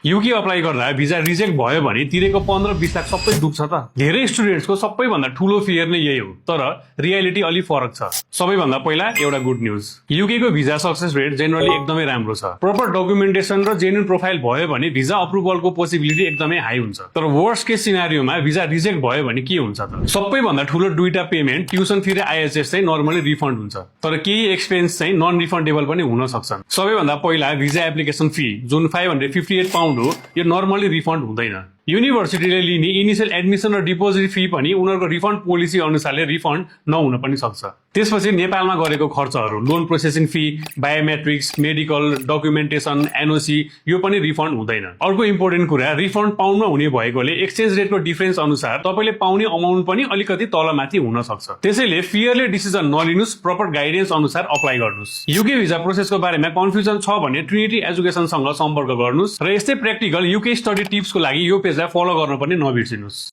UK apply गर्दा visa reject भयो भने तिरेको 15-20 लाख सबै डुब्छ त। धेरै स्टुडेन्ट्सको सबैभन्दा ठूलो फियर नै यही हो, तर रियालिटी अलि फरक छ। सबैभन्दा पहिला एउटा गुड न्यूज, युके को भिजा सक्सेस रेट जेनरली एकदमै राम्रो छ। प्रपर डकुमेन्टेसन र जेन्युइन प्रोफाइल भयो भने भिजा अप्रुभलको पोसिबिलिटी एकदमै हाई हुन्छ। तर वर्स्ट केस सिनारियोमा भिजा रिजेक्ट भयो भने के हुन्छ त? सबैभन्दा ठूलो दुईटा पेमेन्ट, ट्युसन फी र आईएचएस चाहिँ नर्मली रिफन्ड हुन्छ, तर केही एक्सपेन्स चाहिँ नन रिफन्डेबल पनि हुन सक्छन्। सबैभन्दा पहिला भिजा एप्लिकेसन फी जुन 558 पाउन्ड हो, यो नर्मली रिफन्ड हुँदैन। युनिभर्सिटीले लिने इनिशियल एडमिसन र डिपोजिट फी पनि उनीहरूको रिफन्ड पोलिसी अनुसारले रिफन्ड नहुन पनि सक्छ। त्यसपछि नेपालमा गरेको खर्चहरू, loan processing fee, biometrics, medical, documentation, NOC, यो पनि रिफन्ड हुँदैन। अर्को इम्पोर्टेन्ट कुरा, रिफन्ड पाउन्डमा हुने भएकोले एक्सचेन्ज रेटको डिफरेन्स अनुसार तपाईले पाउने अमाउन्ट पनि अलिकति तलमाथि हुन सक्छ। त्यसैले फियरले डिसिजन नलिनुस्, प्रपर गाइडेन्स अनुसार अप्लाई गर्नुस्। युके भिजा प्रोसेसको बारेमा कन्फ्युजन छ भने ट्रिनिटी एजुकेसनसँग सम्पर्क गर्नुस् र यस्तै प्र्याक्टिकल युके स्टडी टिप्सको लागि यो पेजलाई फलो गर्न पनि नबिर्सिनुस्।